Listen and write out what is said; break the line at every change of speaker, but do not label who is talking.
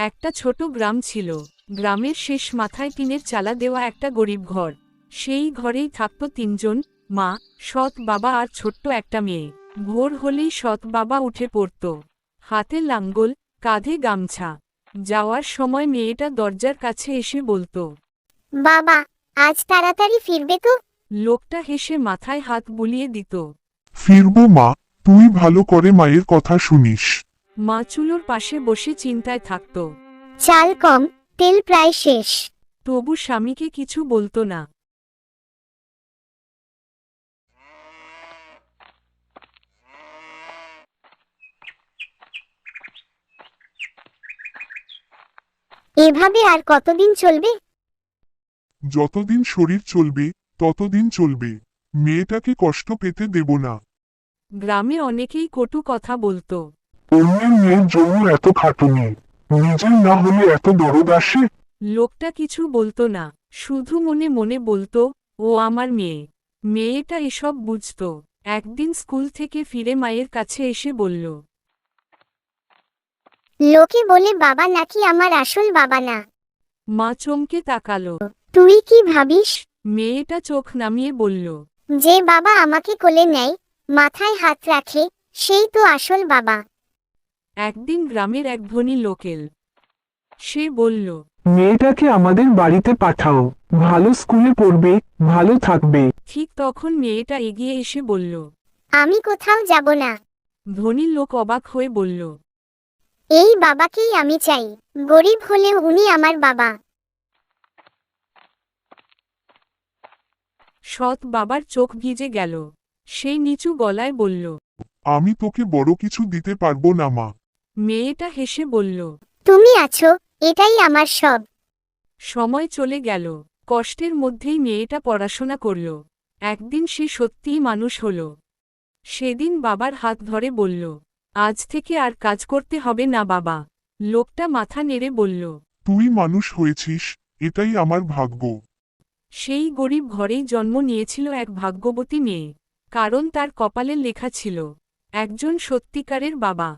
একটা ছোট গ্রাম ছিল। গ্রামের শেষ মাথায় টিনের চালা দেওয়া একটা গরিব ঘর। সেই ঘরেই থাকত তিনজন, মা, সৎ বাবা আর ছোট্ট একটা মেয়ে। ভোর হলেই সৎ বাবা উঠে পড়ত, হাতে লাঙ্গল, কাঁধে গামছা। যাওয়ার সময় মেয়েটা দরজার কাছে এসে বলতো,
বাবা, আজ তাড়াতাড়ি ফিরবে তো?
লোকটা হেসে মাথায় হাত বুলিয়ে দিত।
ফিরবো মা, তুই ভালো করে মায়ের কথা শুনিস।
মা চুলোর পাশে বসে চিন্তায় থাকত।
চাল কম, তেল প্রায় শেষ।
তবু স্বামীকে কিছু বলতো না।
এভাবে আর কতদিন চলবে?
যতদিন শরীর চলবে ততদিন চলবে। মেয়েটাকে কষ্ট পেতে দেব না।
গ্রামে অনেকেই কটু কথা বলতো।
অন্যের মেয়ের জন্য এত খাটুনি, নিজের না হলে এত দরদ আসে।
লোকটা কিছু বলতো না, শুধু মনে মনে বলতো, ও আমার মেয়ে। মেয়েটা এসব বুঝত। একদিন স্কুল থেকে ফিরে মায়ের কাছে এসে বলল,
লোকে বলে বাবা নাকি আমার আসল বাবা না।
মা চমকে তাকালো।
তুই কি ভাবিস?
মেয়েটা চোখ নামিয়ে বলল,
যে বাবা আমাকে কোলে নেয়, মাথায় হাত রাখে, সেই তো আসল বাবা।
একদিন গ্রামের এক ধনী লোক এল। সে বলল,
মেয়েটাকে আমাদের বাড়িতে পাঠাও, ভালো স্কুলে পড়বে, ভালো থাকবে।
ঠিক তখন মেয়েটা এগিয়ে এসে বলল।
আমি কোথাও যাব না।
ধনী লোক অবাক হয়ে বলল,
এই বাবাকেই আমি চাই। গরিব হলেও উনি আমার বাবা।
সৎ বাবার চোখ ভিজে গেল। সেই নিচু গলায় বলল।
আমি তোকে বড় কিছু দিতে পারবো না মা।
মেয়েটা হেসে বলল,
তুমি আছো, এটাই আমার সব।
সময় চলে গেল। কষ্টের মধ্যেই মেয়েটা পড়াশোনা করল। একদিন সে সত্যিই মানুষ হল। সেদিন বাবার হাত ধরে বলল, আজ থেকে আর কাজ করতে হবে না বাবা। লোকটা মাথা নেড়ে বলল,
তুই মানুষ হয়েছিস, এটাই আমার ভাগ্য।
সেই গরিব ঘরেই জন্ম নিয়েছিল এক ভাগ্যবতী মেয়ে। কারণ তার কপালে লেখা ছিল, একজন সত্যিকারের বাবা।